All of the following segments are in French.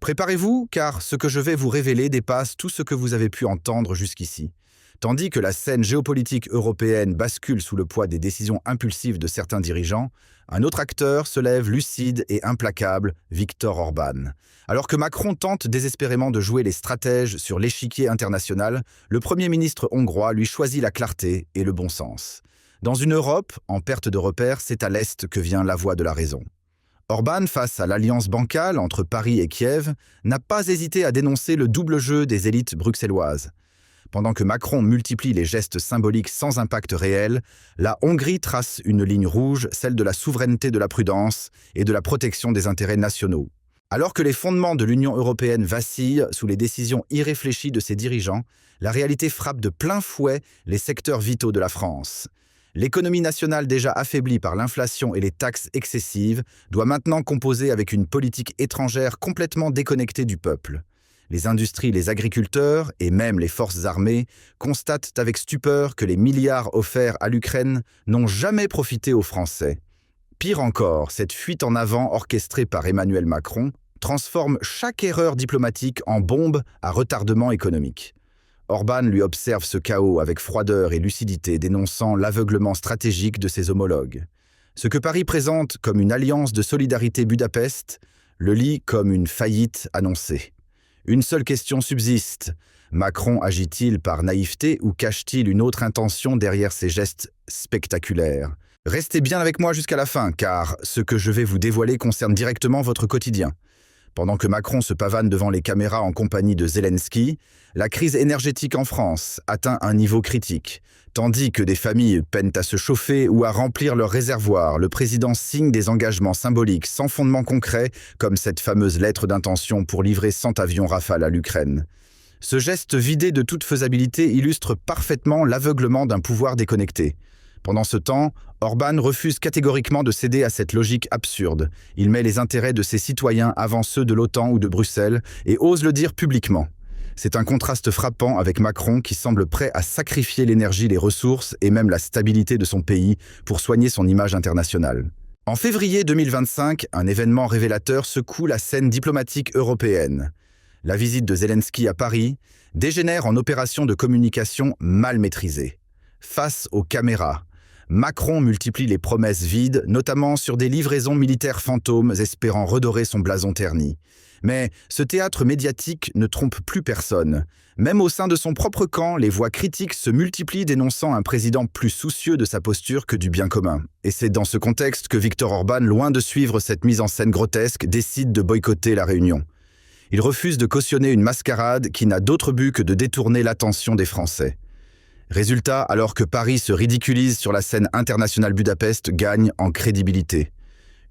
Préparez-vous, car ce que je vais vous révéler dépasse tout ce que vous avez pu entendre jusqu'ici. Tandis que la scène géopolitique européenne bascule sous le poids des décisions impulsives de certains dirigeants, un autre acteur se lève lucide et implacable, Viktor Orban. Alors que Macron tente désespérément de jouer les stratèges sur l'échiquier international, le Premier ministre hongrois lui choisit la clarté et le bon sens. Dans une Europe en perte de repères, c'est à l'Est que vient la voie de la raison. Orban, face à l'alliance bancale entre Paris et Kiev, n'a pas hésité à dénoncer le double jeu des élites bruxelloises. Pendant que Macron multiplie les gestes symboliques sans impact réel, la Hongrie trace une ligne rouge, celle de la souveraineté de la prudence et de la protection des intérêts nationaux. Alors que les fondements de l'Union européenne vacillent sous les décisions irréfléchies de ses dirigeants, la réalité frappe de plein fouet les secteurs vitaux de la France. L'économie nationale déjà affaiblie par l'inflation et les taxes excessives doit maintenant composer avec une politique étrangère complètement déconnectée du peuple. Les industries, les agriculteurs et même les forces armées constatent avec stupeur que les milliards offerts à l'Ukraine n'ont jamais profité aux Français. Pire encore, cette fuite en avant orchestrée par Emmanuel Macron transforme chaque erreur diplomatique en bombe à retardement économique. Orban lui observe ce chaos avec froideur et lucidité, dénonçant l'aveuglement stratégique de ses homologues. Ce que Paris présente comme une alliance de solidarité Budapest le lit comme une faillite annoncée. Une seule question subsiste. Macron agit-il par naïveté ou cache-t-il une autre intention derrière ces gestes spectaculaires? Restez bien avec moi jusqu'à la fin, car ce que je vais vous dévoiler concerne directement votre quotidien. Pendant que Macron se pavane devant les caméras en compagnie de Zelensky, la crise énergétique en France atteint un niveau critique. Tandis que des familles peinent à se chauffer ou à remplir leurs réservoirs, le président signe des engagements symboliques sans fondement concret, comme cette fameuse lettre d'intention pour livrer 100 avions Rafale à l'Ukraine. Ce geste vidé de toute faisabilité illustre parfaitement l'aveuglement d'un pouvoir déconnecté. Pendant ce temps, Orban refuse catégoriquement de céder à cette logique absurde. Il met les intérêts de ses citoyens avant ceux de l'OTAN ou de Bruxelles et ose le dire publiquement. C'est un contraste frappant avec Macron qui semble prêt à sacrifier l'énergie, les ressources et même la stabilité de son pays pour soigner son image internationale. En février 2025, un événement révélateur secoue la scène diplomatique européenne. La visite de Zelensky à Paris dégénère en opération de communication mal maîtrisée. Face aux caméras, Macron multiplie les promesses vides, notamment sur des livraisons militaires fantômes espérant redorer son blason terni. Mais ce théâtre médiatique ne trompe plus personne. Même au sein de son propre camp, les voix critiques se multiplient dénonçant un président plus soucieux de sa posture que du bien commun. Et c'est dans ce contexte que Viktor Orban, loin de suivre cette mise en scène grotesque, décide de boycotter la réunion. Il refuse de cautionner une mascarade qui n'a d'autre but que de détourner l'attention des Français. Résultat, alors que Paris se ridiculise sur la scène internationale, Budapest gagne en crédibilité.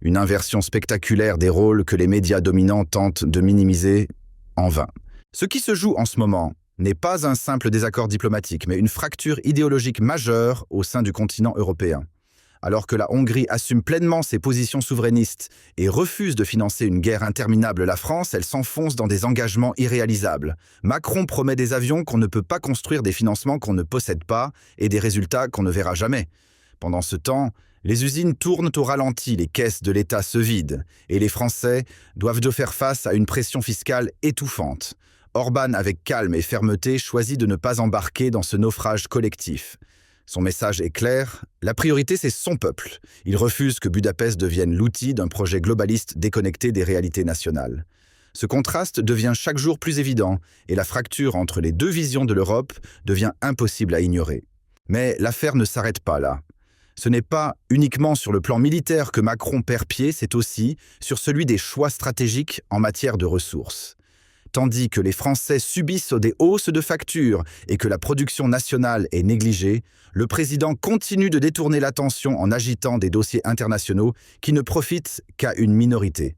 Une inversion spectaculaire des rôles que les médias dominants tentent de minimiser en vain. Ce qui se joue en ce moment n'est pas un simple désaccord diplomatique, mais une fracture idéologique majeure au sein du continent européen. Alors que la Hongrie assume pleinement ses positions souverainistes et refuse de financer une guerre interminable, la France, elle s'enfonce dans des engagements irréalisables. Macron promet des avions qu'on ne peut pas construire, des financements qu'on ne possède pas et des résultats qu'on ne verra jamais. Pendant ce temps, les usines tournent au ralenti, les caisses de l'État se vident et les Français doivent faire face à une pression fiscale étouffante. Orban, avec calme et fermeté, choisit de ne pas embarquer dans ce naufrage collectif. Son message est clair, la priorité c'est son peuple. Il refuse que Budapest devienne l'outil d'un projet globaliste déconnecté des réalités nationales. Ce contraste devient chaque jour plus évident et la fracture entre les deux visions de l'Europe devient impossible à ignorer. Mais l'affaire ne s'arrête pas là. Ce n'est pas uniquement sur le plan militaire que Macron perd pied, c'est aussi sur celui des choix stratégiques en matière de ressources. Tandis que les Français subissent des hausses de factures et que la production nationale est négligée, le président continue de détourner l'attention en agitant des dossiers internationaux qui ne profitent qu'à une minorité.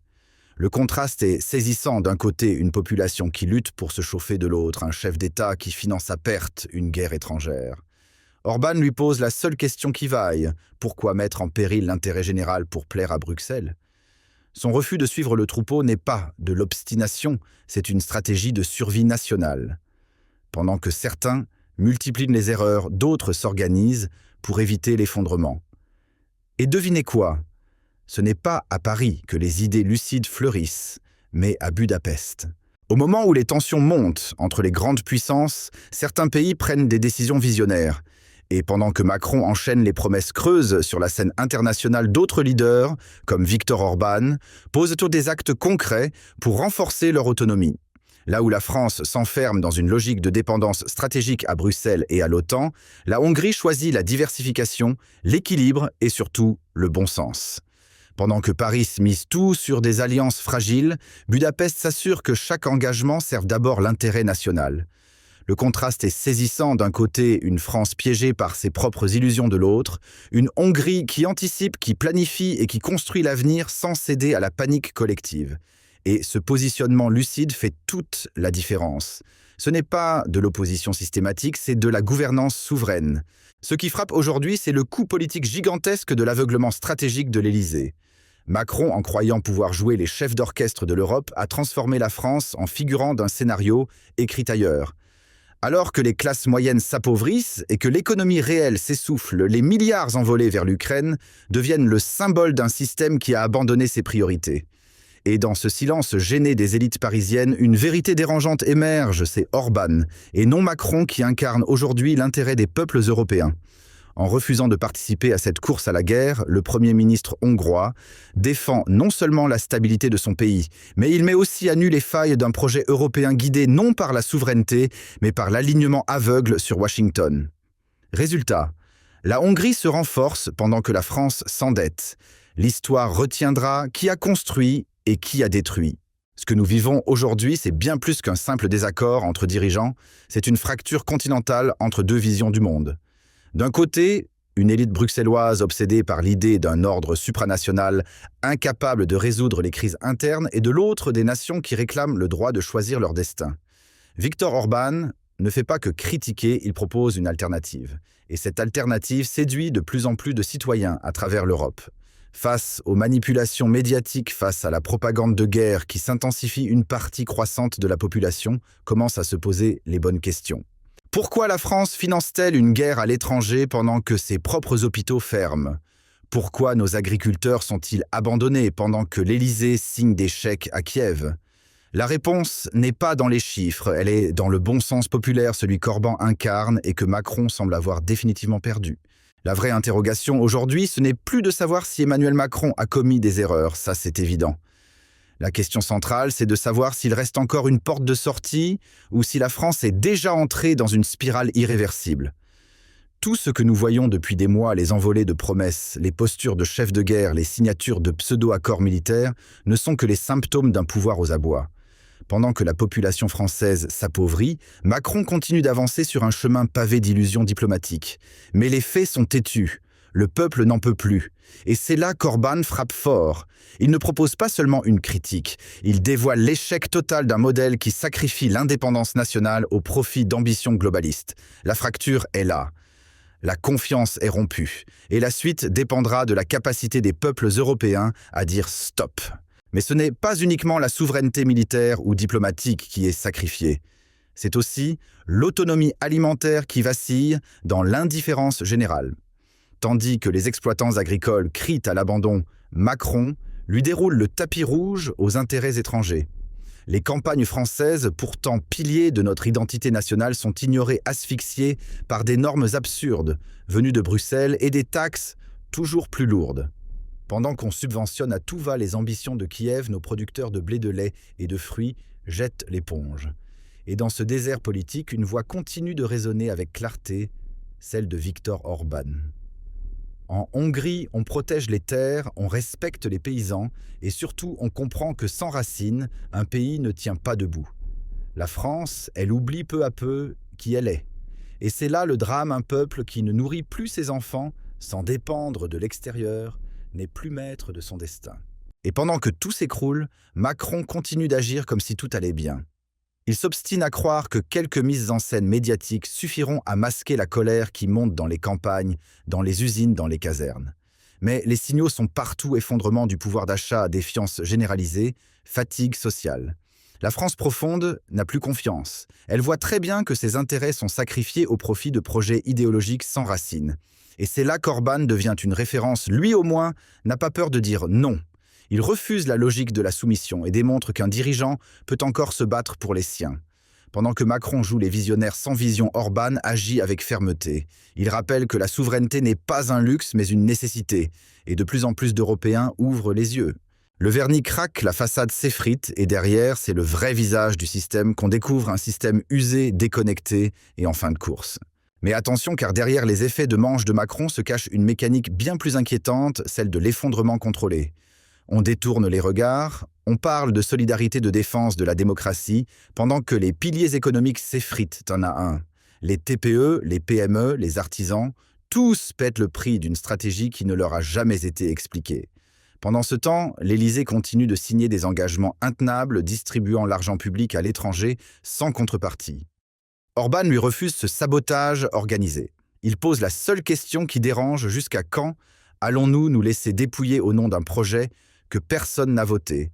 Le contraste est saisissant, d'un côté une population qui lutte pour se chauffer, de l'autre un chef d'État qui finance à perte une guerre étrangère. Orban lui pose la seule question qui vaille, pourquoi mettre en péril l'intérêt général pour plaire à Bruxelles ? Son refus de suivre le troupeau n'est pas de l'obstination, c'est une stratégie de survie nationale. Pendant que certains multiplient les erreurs, d'autres s'organisent pour éviter l'effondrement. Et devinez quoi ? Ce n'est pas à Paris que les idées lucides fleurissent, mais à Budapest. Au moment où les tensions montent entre les grandes puissances, certains pays prennent des décisions visionnaires. Et pendant que Macron enchaîne les promesses creuses sur la scène internationale, d'autres leaders, comme Viktor Orban, posent des actes concrets pour renforcer leur autonomie. Là où la France s'enferme dans une logique de dépendance stratégique à Bruxelles et à l'OTAN, la Hongrie choisit la diversification, l'équilibre et surtout le bon sens. Pendant que Paris mise tout sur des alliances fragiles, Budapest s'assure que chaque engagement serve d'abord l'intérêt national. Le contraste est saisissant d'un côté, une France piégée par ses propres illusions de l'autre, une Hongrie qui anticipe, qui planifie et qui construit l'avenir sans céder à la panique collective. Et ce positionnement lucide fait toute la différence. Ce n'est pas de l'opposition systématique, c'est de la gouvernance souveraine. Ce qui frappe aujourd'hui, c'est le coup politique gigantesque de l'aveuglement stratégique de l'Élysée. Macron, en croyant pouvoir jouer les chefs d'orchestre de l'Europe, a transformé la France en figurant d'un scénario écrit ailleurs. Alors que les classes moyennes s'appauvrissent et que l'économie réelle s'essouffle, les milliards envolés vers l'Ukraine deviennent le symbole d'un système qui a abandonné ses priorités. Et dans ce silence gêné des élites parisiennes, une vérité dérangeante émerge, c'est Orban, et non Macron qui incarne aujourd'hui l'intérêt des peuples européens. En refusant de participer à cette course à la guerre, le Premier ministre hongrois défend non seulement la stabilité de son pays, mais il met aussi à nu les failles d'un projet européen guidé non par la souveraineté, mais par l'alignement aveugle sur Washington. Résultat, la Hongrie se renforce pendant que la France s'endette. L'histoire retiendra qui a construit et qui a détruit. Ce que nous vivons aujourd'hui, c'est bien plus qu'un simple désaccord entre dirigeants, c'est une fracture continentale entre deux visions du monde. D'un côté, une élite bruxelloise obsédée par l'idée d'un ordre supranational incapable de résoudre les crises internes et de l'autre des nations qui réclament le droit de choisir leur destin. Viktor Orban ne fait pas que critiquer, il propose une alternative. Et cette alternative séduit de plus en plus de citoyens à travers l'Europe. Face aux manipulations médiatiques, face à la propagande de guerre qui s'intensifie, une partie croissante de la population commence à se poser les bonnes questions. Pourquoi la France finance-t-elle une guerre à l'étranger pendant que ses propres hôpitaux ferment? Pourquoi nos agriculteurs sont-ils abandonnés pendant que l'Élysée signe des chèques à Kiev? La réponse n'est pas dans les chiffres, elle est dans le bon sens populaire, celui qu'Orban incarne et que Macron semble avoir définitivement perdu. La vraie interrogation aujourd'hui, ce n'est plus de savoir si Emmanuel Macron a commis des erreurs, ça c'est évident. La question centrale, c'est de savoir s'il reste encore une porte de sortie ou si la France est déjà entrée dans une spirale irréversible. Tout ce que nous voyons depuis des mois, les envolées de promesses, les postures de chefs de guerre, les signatures de pseudo-accords militaires, ne sont que les symptômes d'un pouvoir aux abois. Pendant que la population française s'appauvrit, Macron continue d'avancer sur un chemin pavé d'illusions diplomatiques. Mais les faits sont têtus. Le peuple n'en peut plus. Et c'est là qu'Orban frappe fort. Il ne propose pas seulement une critique, il dévoile l'échec total d'un modèle qui sacrifie l'indépendance nationale au profit d'ambitions globalistes. La fracture est là. La confiance est rompue. Et la suite dépendra de la capacité des peuples européens à dire stop. Mais ce n'est pas uniquement la souveraineté militaire ou diplomatique qui est sacrifiée. C'est aussi l'autonomie alimentaire qui vacille dans l'indifférence générale. Tandis que les exploitants agricoles crient à l'abandon, Macron lui déroule le tapis rouge aux intérêts étrangers. Les campagnes françaises, pourtant piliers de notre identité nationale, sont ignorées, asphyxiées par des normes absurdes venues de Bruxelles et des taxes toujours plus lourdes. Pendant qu'on subventionne à tout va les ambitions de Kiev, nos producteurs de blé de lait et de fruits jettent l'éponge. Et dans ce désert politique, une voix continue de résonner avec clarté, celle de Viktor Orban. En Hongrie, on protège les terres, on respecte les paysans et surtout on comprend que sans racines, un pays ne tient pas debout. La France, elle oublie peu à peu qui elle est. Et c'est là le drame, un peuple qui ne nourrit plus ses enfants sans dépendre de l'extérieur, n'est plus maître de son destin. Et pendant que tout s'écroule, Macron continue d'agir comme si tout allait bien. Il s'obstine à croire que quelques mises en scène médiatiques suffiront à masquer la colère qui monte dans les campagnes, dans les usines, dans les casernes. Mais les signaux sont partout: effondrement du pouvoir d'achat, défiance généralisée, fatigue sociale. La France profonde n'a plus confiance. Elle voit très bien que ses intérêts sont sacrifiés au profit de projets idéologiques sans racines. Et c'est là qu'Orban devient une référence. Lui au moins n'a pas peur de dire non. Il refuse la logique de la soumission et démontre qu'un dirigeant peut encore se battre pour les siens. Pendant que Macron joue les visionnaires sans vision, Orban agit avec fermeté. Il rappelle que la souveraineté n'est pas un luxe mais une nécessité, et de plus en plus d'Européens ouvrent les yeux. Le vernis craque, la façade s'effrite, et derrière, c'est le vrai visage du système qu'on découvre, un système usé, déconnecté et en fin de course. Mais attention, car derrière les effets de manche de Macron se cache une mécanique bien plus inquiétante, celle de l'effondrement contrôlé. On détourne les regards, on parle de solidarité de défense de la démocratie, pendant que les piliers économiques s'effritent un à un. Les TPE, les PME, les artisans, tous paient le prix d'une stratégie qui ne leur a jamais été expliquée. Pendant ce temps, l'Élysée continue de signer des engagements intenables, distribuant l'argent public à l'étranger sans contrepartie. Orban lui refuse ce sabotage organisé. Il pose la seule question qui dérange: jusqu'à quand allons-nous nous laisser dépouiller au nom d'un projet que personne n'a voté?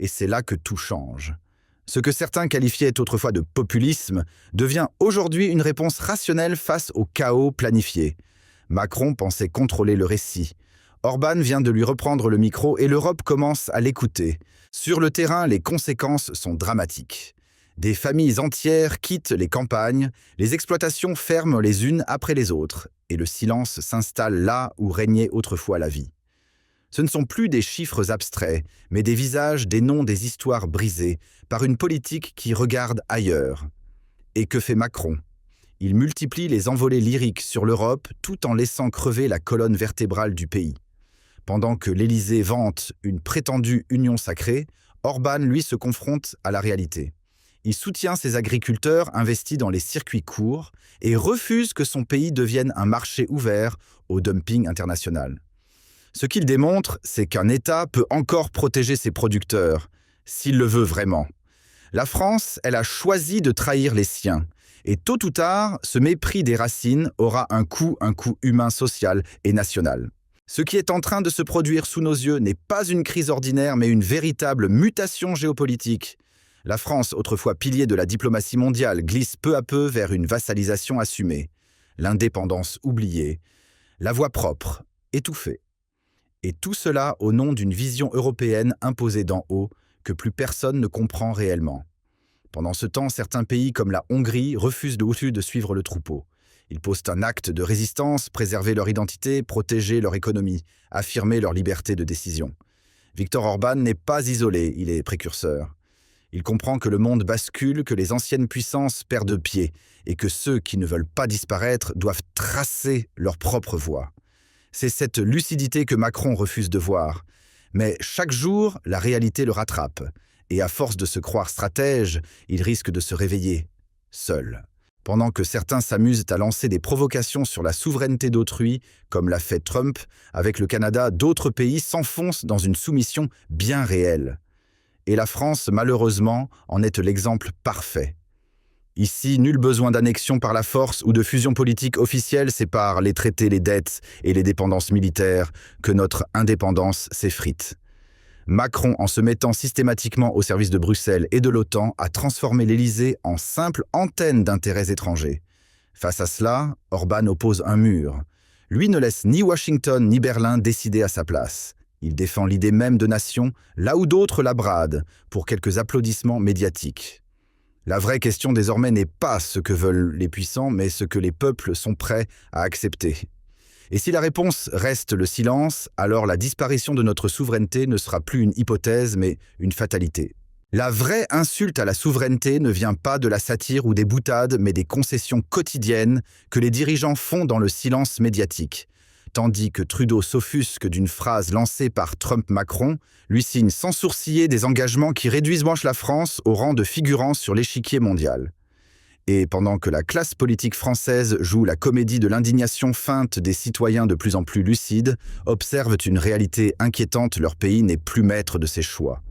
Et c'est là que tout change. Ce que certains qualifiaient autrefois de populisme devient aujourd'hui une réponse rationnelle face au chaos planifié. Macron pensait contrôler le récit. Orban vient de lui reprendre le micro et l'Europe commence à l'écouter. Sur le terrain, les conséquences sont dramatiques. Des familles entières quittent les campagnes, les exploitations ferment les unes après les autres, et le silence s'installe là où régnait autrefois la vie. Ce ne sont plus des chiffres abstraits, mais des visages, des noms, des histoires brisées par une politique qui regarde ailleurs. Et que fait Macron ? Il multiplie les envolées lyriques sur l'Europe tout en laissant crever la colonne vertébrale du pays. Pendant que l'Élysée vante une prétendue union sacrée, Orban, lui, se confronte à la réalité. Il soutient ses agriculteurs investis dans les circuits courts et refuse que son pays devienne un marché ouvert au dumping international. Ce qu'il démontre, c'est qu'un État peut encore protéger ses producteurs, s'il le veut vraiment. La France, elle a choisi de trahir les siens. Et tôt ou tard, ce mépris des racines aura un coût humain, social et national. Ce qui est en train de se produire sous nos yeux n'est pas une crise ordinaire, mais une véritable mutation géopolitique. La France, autrefois pilier de la diplomatie mondiale, glisse peu à peu vers une vassalisation assumée. L'indépendance oubliée, la voix propre, étouffée. Et tout cela au nom d'une vision européenne imposée d'en haut que plus personne ne comprend réellement. Pendant ce temps, certains pays comme la Hongrie refusent de suivre le troupeau. Ils posent un acte de résistance, préserver leur identité, protéger leur économie, affirmer leur liberté de décision. Viktor Orban n'est pas isolé, il est précurseur. Il comprend que le monde bascule, que les anciennes puissances perdent pied et que ceux qui ne veulent pas disparaître doivent tracer leur propre voie. C'est cette lucidité que Macron refuse de voir. Mais chaque jour, la réalité le rattrape. Et à force de se croire stratège, il risque de se réveiller, seul. Pendant que certains s'amusent à lancer des provocations sur la souveraineté d'autrui, comme l'a fait Trump avec le Canada, d'autres pays s'enfoncent dans une soumission bien réelle. Et la France, malheureusement, en est l'exemple parfait. Ici, nul besoin d'annexion par la force ou de fusion politique officielle, c'est par les traités, les dettes et les dépendances militaires que notre indépendance s'effrite. Macron, en se mettant systématiquement au service de Bruxelles et de l'OTAN, a transformé l'Élysée en simple antenne d'intérêts étrangers. Face à cela, Orban oppose un mur. Lui ne laisse ni Washington ni Berlin décider à sa place. Il défend l'idée même de nation, là où d'autres la bradent, pour quelques applaudissements médiatiques. La vraie question désormais n'est pas ce que veulent les puissants, mais ce que les peuples sont prêts à accepter. Et si la réponse reste le silence, alors la disparition de notre souveraineté ne sera plus une hypothèse, mais une fatalité. La vraie insulte à la souveraineté ne vient pas de la satire ou des boutades, mais des concessions quotidiennes que les dirigeants font dans le silence médiatique. Tandis que Trudeau s'offusque d'une phrase lancée par Trump-Macron, lui signe sans sourciller des engagements qui réduisent la France au rang de figurant sur l'échiquier mondial. Et pendant que la classe politique française joue la comédie de l'indignation feinte des citoyens de plus en plus lucides, observent une réalité inquiétante, leur pays n'est plus maître de ses choix.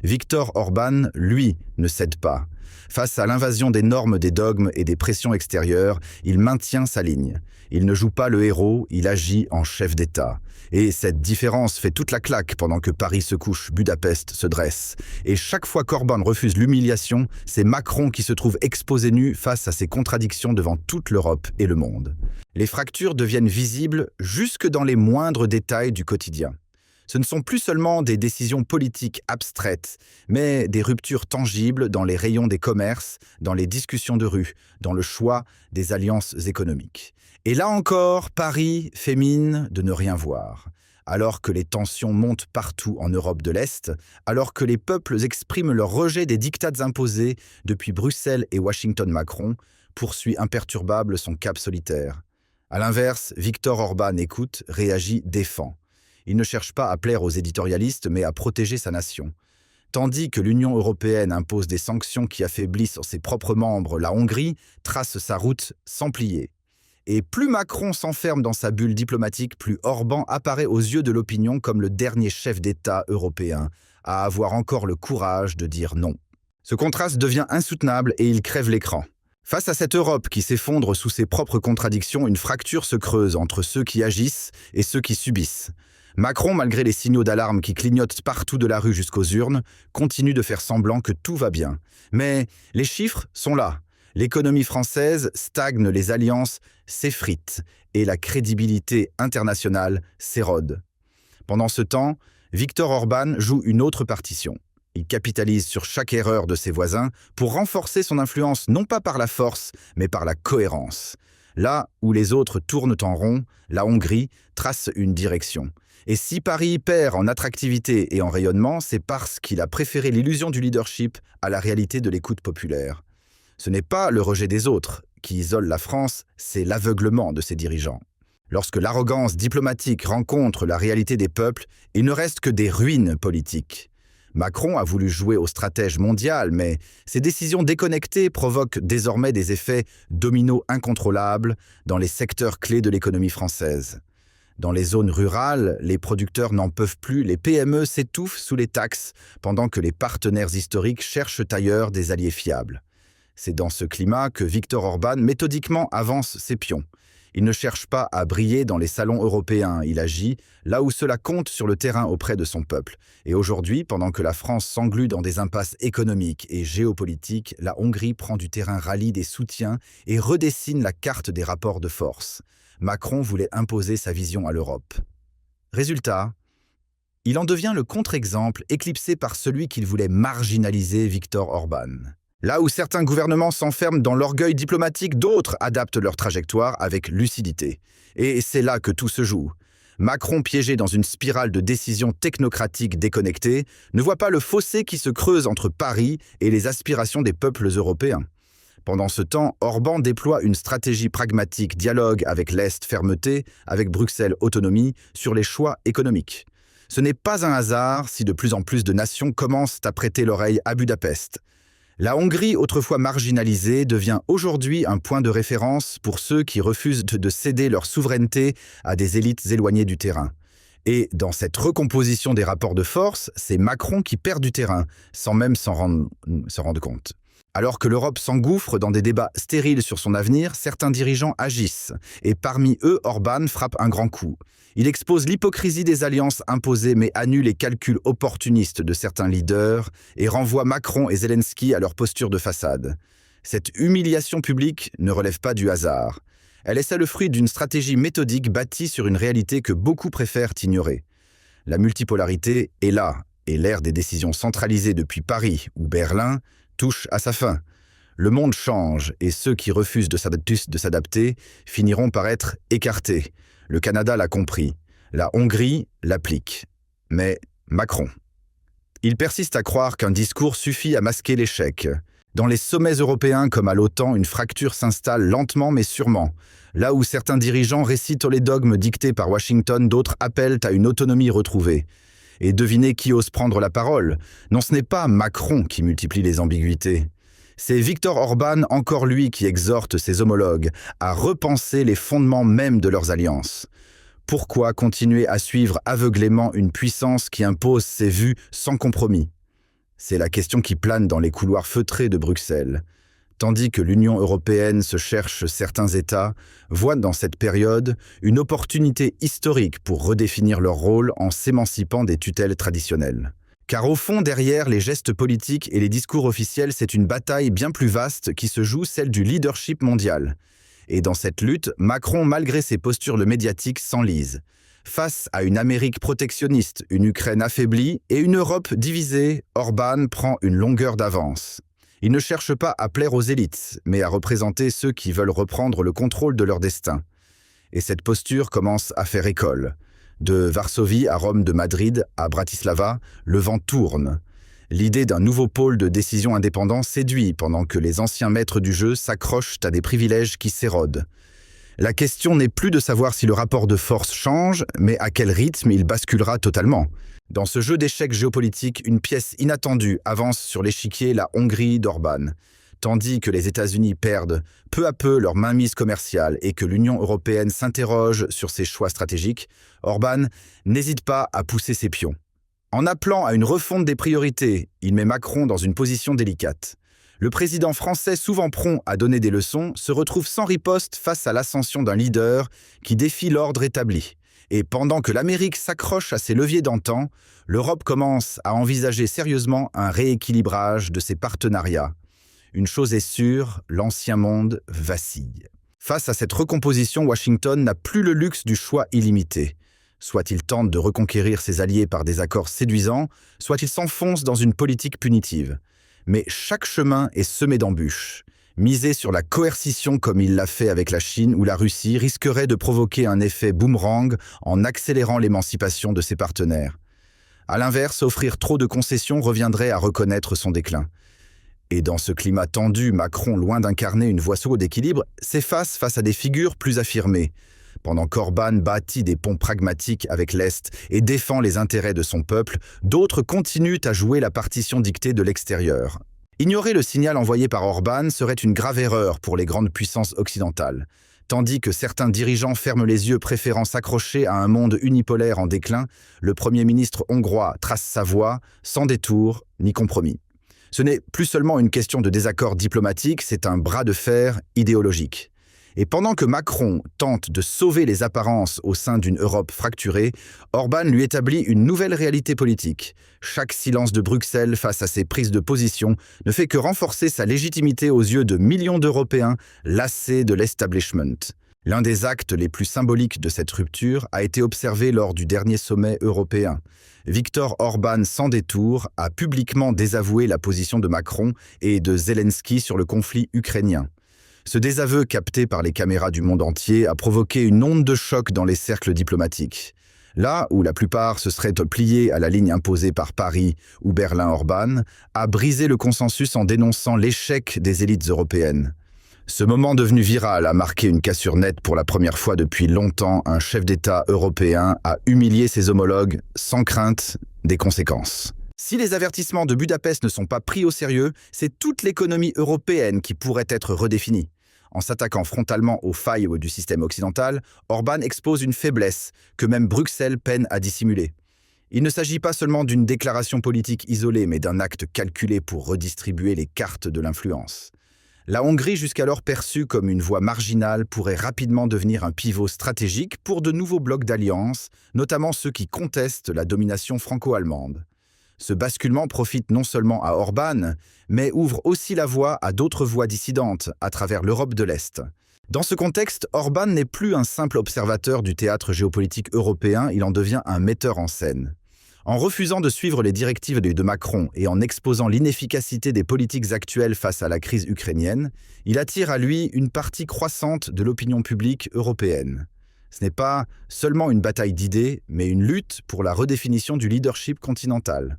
Viktor Orban, lui, ne cède pas. Face à l'invasion des normes, des dogmes et des pressions extérieures, il maintient sa ligne. Il ne joue pas le héros, il agit en chef d'État. Et cette différence fait toute la claque pendant que Paris se couche, Budapest se dresse. Et chaque fois qu'Orban refuse l'humiliation, c'est Macron qui se trouve exposé nu face à ses contradictions devant toute l'Europe et le monde. Les fractures deviennent visibles jusque dans les moindres détails du quotidien. Ce ne sont plus seulement des décisions politiques abstraites, mais des ruptures tangibles dans les rayons des commerces, dans les discussions de rue, dans le choix des alliances économiques. Et là encore, Paris fait mine de ne rien voir. Alors que les tensions montent partout en Europe de l'Est, alors que les peuples expriment leur rejet des diktats imposés depuis Bruxelles et Washington, Macron poursuit imperturbable son cap solitaire. À l'inverse, Viktor Orban écoute, réagit, défend. Il ne cherche pas à plaire aux éditorialistes, mais à protéger sa nation. Tandis que l'Union européenne impose des sanctions qui affaiblissent ses propres membres, la Hongrie trace sa route sans plier. Et plus Macron s'enferme dans sa bulle diplomatique, plus Orban apparaît aux yeux de l'opinion comme le dernier chef d'État européen à avoir encore le courage de dire non. Ce contraste devient insoutenable et il crève l'écran. Face à cette Europe qui s'effondre sous ses propres contradictions, une fracture se creuse entre ceux qui agissent et ceux qui subissent. Macron, malgré les signaux d'alarme qui clignotent partout de la rue jusqu'aux urnes, continue de faire semblant que tout va bien. Mais les chiffres sont là. L'économie française stagne, les alliances s'effritent et la crédibilité internationale s'érode. Pendant ce temps, Viktor Orban joue une autre partition. Il capitalise sur chaque erreur de ses voisins pour renforcer son influence non pas par la force, mais par la cohérence. Là où les autres tournent en rond, la Hongrie trace une direction. Et si Paris perd en attractivité et en rayonnement, c'est parce qu'il a préféré l'illusion du leadership à la réalité de l'écoute populaire. Ce n'est pas le rejet des autres qui isole la France, c'est l'aveuglement de ses dirigeants. Lorsque l'arrogance diplomatique rencontre la réalité des peuples, il ne reste que des ruines politiques. Macron a voulu jouer au stratège mondial, mais ses décisions déconnectées provoquent désormais des effets dominos incontrôlables dans les secteurs clés de l'économie française. Dans les zones rurales, les producteurs n'en peuvent plus, les PME s'étouffent sous les taxes, pendant que les partenaires historiques cherchent ailleurs des alliés fiables. C'est dans ce climat que Viktor Orban méthodiquement avance ses pions. Il ne cherche pas à briller dans les salons européens, il agit là où cela compte sur le terrain auprès de son peuple. Et aujourd'hui, pendant que la France s'englue dans des impasses économiques et géopolitiques, la Hongrie prend du terrain, rallie des soutiens et redessine la carte des rapports de force. Macron voulait imposer sa vision à l'Europe. Résultat, il en devient le contre-exemple éclipsé par celui qu'il voulait marginaliser, Viktor Orban. Là où certains gouvernements s'enferment dans l'orgueil diplomatique, d'autres adaptent leur trajectoire avec lucidité. Et c'est là que tout se joue. Macron, piégé dans une spirale de décisions technocratiques déconnectées, ne voit pas le fossé qui se creuse entre Paris et les aspirations des peuples européens. Pendant ce temps, Orban déploie une stratégie pragmatique, dialogue avec l'Est, fermeté, avec Bruxelles, autonomie, sur les choix économiques. Ce n'est pas un hasard si de plus en plus de nations commencent à prêter l'oreille à Budapest. La Hongrie, autrefois marginalisée, devient aujourd'hui un point de référence pour ceux qui refusent de céder leur souveraineté à des élites éloignées du terrain. Et dans cette recomposition des rapports de force, c'est Macron qui perd du terrain, sans même s'en rendre compte. Alors que l'Europe s'engouffre dans des débats stériles sur son avenir, certains dirigeants agissent. Et parmi eux, Orban frappe un grand coup. Il expose l'hypocrisie des alliances imposées mais annule les calculs opportunistes de certains leaders et renvoie Macron et Zelensky à leur posture de façade. Cette humiliation publique ne relève pas du hasard. Elle est le fruit d'une stratégie méthodique bâtie sur une réalité que beaucoup préfèrent ignorer. La multipolarité est là, et l'ère des décisions centralisées depuis Paris ou Berlin touche à sa fin. Le monde change et ceux qui refusent de s'adapter finiront par être écartés. Le Canada l'a compris. La Hongrie l'applique. Mais Macron. Il persiste à croire qu'un discours suffit à masquer l'échec. Dans les sommets européens comme à l'OTAN, une fracture s'installe lentement mais sûrement. Là où certains dirigeants récitent les dogmes dictés par Washington, d'autres appellent à une autonomie retrouvée. Et devinez qui ose prendre la parole. Non, ce n'est pas Macron qui multiplie les ambiguïtés. C'est Viktor Orban, encore lui, qui exhorte ses homologues à repenser les fondements mêmes de leurs alliances. Pourquoi continuer à suivre aveuglément une puissance qui impose ses vues sans compromis? C'est la question qui plane dans les couloirs feutrés de Bruxelles. Tandis que l'Union européenne se cherche certains États, voient dans cette période une opportunité historique pour redéfinir leur rôle en s'émancipant des tutelles traditionnelles. Car au fond, derrière les gestes politiques et les discours officiels, c'est une bataille bien plus vaste qui se joue, celle du leadership mondial. Et dans cette lutte, Macron, malgré ses postures médiatiques, s'enlise. Face à une Amérique protectionniste, une Ukraine affaiblie et une Europe divisée, Orban prend une longueur d'avance. Il ne cherche pas à plaire aux élites, mais à représenter ceux qui veulent reprendre le contrôle de leur destin. Et cette posture commence à faire école. De Varsovie à Rome, de Madrid à Bratislava, le vent tourne. L'idée d'un nouveau pôle de décision indépendant séduit pendant que les anciens maîtres du jeu s'accrochent à des privilèges qui s'érodent. La question n'est plus de savoir si le rapport de force change, mais à quel rythme il basculera totalement. Dans ce jeu d'échecs géopolitique, une pièce inattendue avance sur l'échiquier, la Hongrie d'Orban. Tandis que les États-Unis perdent peu à peu leur mainmise commerciale et que l'Union européenne s'interroge sur ses choix stratégiques, Orban n'hésite pas à pousser ses pions. En appelant à une refonte des priorités, il met Macron dans une position délicate. Le président français, souvent prompt à donner des leçons, se retrouve sans riposte face à l'ascension d'un leader qui défie l'ordre établi. Et pendant que l'Amérique s'accroche à ses leviers d'antan, l'Europe commence à envisager sérieusement un rééquilibrage de ses partenariats. Une chose est sûre, l'ancien monde vacille. Face à cette recomposition, Washington n'a plus le luxe du choix illimité. Soit il tente de reconquérir ses alliés par des accords séduisants, soit il s'enfonce dans une politique punitive. Mais chaque chemin est semé d'embûches. Miser sur la coercition comme il l'a fait avec la Chine ou la Russie risquerait de provoquer un effet boomerang en accélérant l'émancipation de ses partenaires. À l'inverse, offrir trop de concessions reviendrait à reconnaître son déclin. Et dans ce climat tendu, Macron, loin d'incarner une voie d'équilibre, s'efface face à des figures plus affirmées. Pendant qu'Orban bâtit des ponts pragmatiques avec l'Est et défend les intérêts de son peuple, d'autres continuent à jouer la partition dictée de l'extérieur. Ignorer le signal envoyé par Orban serait une grave erreur pour les grandes puissances occidentales. Tandis que certains dirigeants ferment les yeux préférant s'accrocher à un monde unipolaire en déclin, le Premier ministre hongrois trace sa voie sans détour ni compromis. Ce n'est plus seulement une question de désaccord diplomatique, c'est un bras de fer idéologique. Et pendant que Macron tente de sauver les apparences au sein d'une Europe fracturée, Orban lui établit une nouvelle réalité politique. Chaque silence de Bruxelles face à ses prises de position ne fait que renforcer sa légitimité aux yeux de millions d'Européens lassés de l'establishment. L'un des actes les plus symboliques de cette rupture a été observé lors du dernier sommet européen. Viktor Orban, sans détour, a publiquement désavoué la position de Macron et de Zelensky sur le conflit ukrainien. Ce désaveu capté par les caméras du monde entier a provoqué une onde de choc dans les cercles diplomatiques. Là où la plupart se seraient pliés à la ligne imposée par Paris ou Berlin, Orban a brisé le consensus en dénonçant l'échec des élites européennes. Ce moment devenu viral a marqué une cassure nette. Pour la première fois depuis longtemps, un chef d'État européen a humilié ses homologues sans crainte des conséquences. Si les avertissements de Budapest ne sont pas pris au sérieux, c'est toute l'économie européenne qui pourrait être redéfinie. En s'attaquant frontalement aux failles du système occidental, Orban expose une faiblesse que même Bruxelles peine à dissimuler. Il ne s'agit pas seulement d'une déclaration politique isolée, mais d'un acte calculé pour redistribuer les cartes de l'influence. La Hongrie, jusqu'alors perçue comme une voie marginale, pourrait rapidement devenir un pivot stratégique pour de nouveaux blocs d'alliance, notamment ceux qui contestent la domination franco-allemande. Ce basculement profite non seulement à Orban, mais ouvre aussi la voie à d'autres voies dissidentes à travers l'Europe de l'Est. Dans ce contexte, Orban n'est plus un simple observateur du théâtre géopolitique européen, il en devient un metteur en scène. En refusant de suivre les directives de Macron et en exposant l'inefficacité des politiques actuelles face à la crise ukrainienne, il attire à lui une partie croissante de l'opinion publique européenne. Ce n'est pas seulement une bataille d'idées, mais une lutte pour la redéfinition du leadership continental.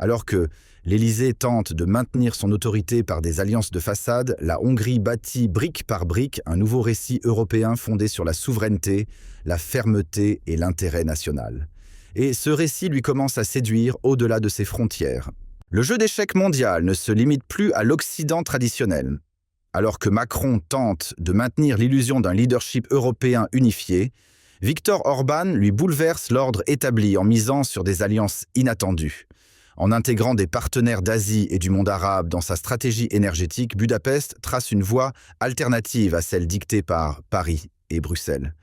Alors que l'Élysée tente de maintenir son autorité par des alliances de façade, la Hongrie bâtit brique par brique un nouveau récit européen fondé sur la souveraineté, la fermeté et l'intérêt national. Et ce récit lui commence à séduire au-delà de ses frontières. Le jeu d'échecs mondial ne se limite plus à l'Occident traditionnel. Alors que Macron tente de maintenir l'illusion d'un leadership européen unifié, Viktor Orban lui bouleverse l'ordre établi en misant sur des alliances inattendues. En intégrant des partenaires d'Asie et du monde arabe dans sa stratégie énergétique, Budapest trace une voie alternative à celle dictée par Paris et Bruxelles.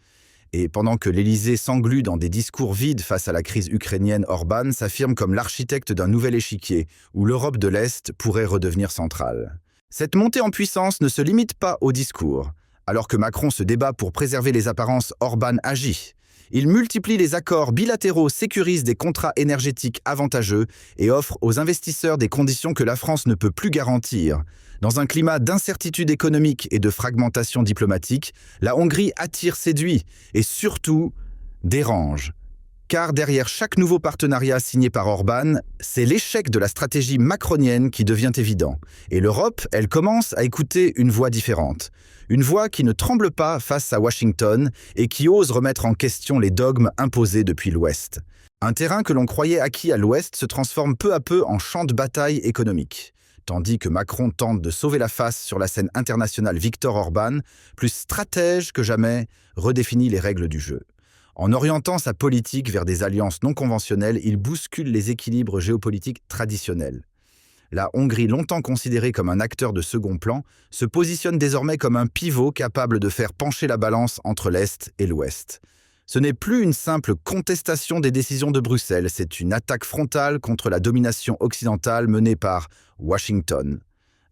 Et pendant que l'Élysée s'englue dans des discours vides face à la crise ukrainienne, Orban s'affirme comme l'architecte d'un nouvel échiquier où l'Europe de l'Est pourrait redevenir centrale. Cette montée en puissance ne se limite pas au discours. Alors que Macron se débat pour préserver les apparences, Orban agit. Il multiplie les accords bilatéraux, sécurise des contrats énergétiques avantageux et offre aux investisseurs des conditions que la France ne peut plus garantir. Dans un climat d'incertitude économique et de fragmentation diplomatique, la Hongrie attire, séduit et surtout dérange. Car derrière chaque nouveau partenariat signé par Orban, c'est l'échec de la stratégie macronienne qui devient évident. Et l'Europe, elle commence à écouter une voix différente. Une voix qui ne tremble pas face à Washington et qui ose remettre en question les dogmes imposés depuis l'Ouest. Un terrain que l'on croyait acquis à l'Ouest se transforme peu à peu en champ de bataille économique. Tandis que Macron tente de sauver la face sur la scène internationale, Viktor Orban, plus stratège que jamais, redéfinit les règles du jeu. En orientant sa politique vers des alliances non conventionnelles, il bouscule les équilibres géopolitiques traditionnels. La Hongrie, longtemps considérée comme un acteur de second plan, se positionne désormais comme un pivot capable de faire pencher la balance entre l'Est et l'Ouest. Ce n'est plus une simple contestation des décisions de Bruxelles, c'est une attaque frontale contre la domination occidentale menée par Washington,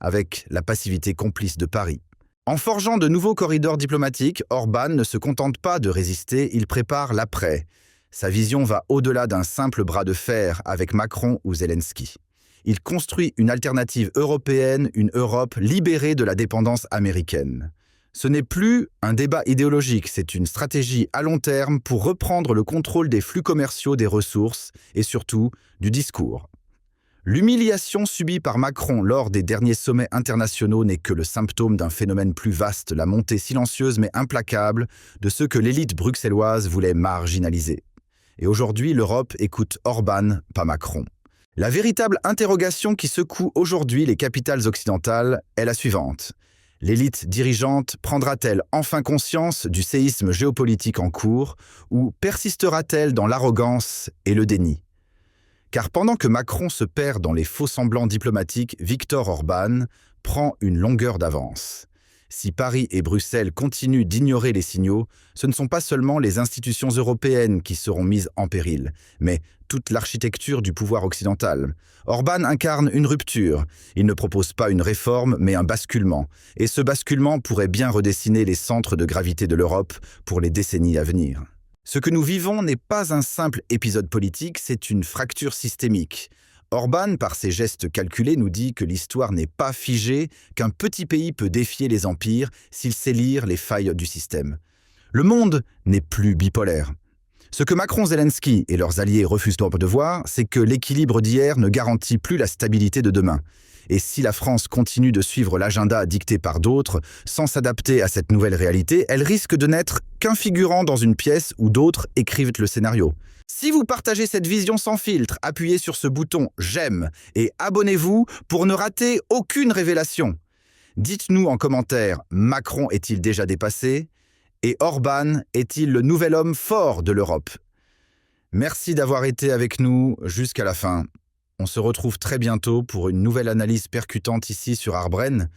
avec la passivité complice de Paris. En forgeant de nouveaux corridors diplomatiques, Orban ne se contente pas de résister, il prépare l'après. Sa vision va au-delà d'un simple bras de fer avec Macron ou Zelensky. Il construit une alternative européenne, une Europe libérée de la dépendance américaine. Ce n'est plus un débat idéologique, c'est une stratégie à long terme pour reprendre le contrôle des flux commerciaux, des ressources et surtout du discours. L'humiliation subie par Macron lors des derniers sommets internationaux n'est que le symptôme d'un phénomène plus vaste, la montée silencieuse mais implacable de ceux que l'élite bruxelloise voulait marginaliser. Et aujourd'hui, l'Europe écoute Orban, pas Macron. La véritable interrogation qui secoue aujourd'hui les capitales occidentales est la suivante. L'élite dirigeante prendra-t-elle enfin conscience du séisme géopolitique en cours ou persistera-t-elle dans l'arrogance et le déni ? Car pendant que Macron se perd dans les faux-semblants diplomatiques, Viktor Orban prend une longueur d'avance. Si Paris et Bruxelles continuent d'ignorer les signaux, ce ne sont pas seulement les institutions européennes qui seront mises en péril, mais toute l'architecture du pouvoir occidental. Orban incarne une rupture. Il ne propose pas une réforme, mais un basculement. Et ce basculement pourrait bien redessiner les centres de gravité de l'Europe pour les décennies à venir. Ce que nous vivons n'est pas un simple épisode politique, c'est une fracture systémique. Orban, par ses gestes calculés, nous dit que l'histoire n'est pas figée, qu'un petit pays peut défier les empires s'il sait lire les failles du système. Le monde n'est plus bipolaire. Ce que Macron, Zelensky et leurs alliés refusent de voir, c'est que l'équilibre d'hier ne garantit plus la stabilité de demain. Et si la France continue de suivre l'agenda dicté par d'autres, sans s'adapter à cette nouvelle réalité, elle risque de n'être qu'un figurant dans une pièce où d'autres écrivent le scénario. Si vous partagez cette vision sans filtre, appuyez sur ce bouton « J'aime » et abonnez-vous pour ne rater aucune révélation. Dites-nous en commentaire, Macron est-il déjà dépassé ? Et Orban est-il le nouvel homme fort de l'Europe ? Merci d'avoir été avec nous jusqu'à la fin. On se retrouve très bientôt pour une nouvelle analyse percutante ici sur Arbren.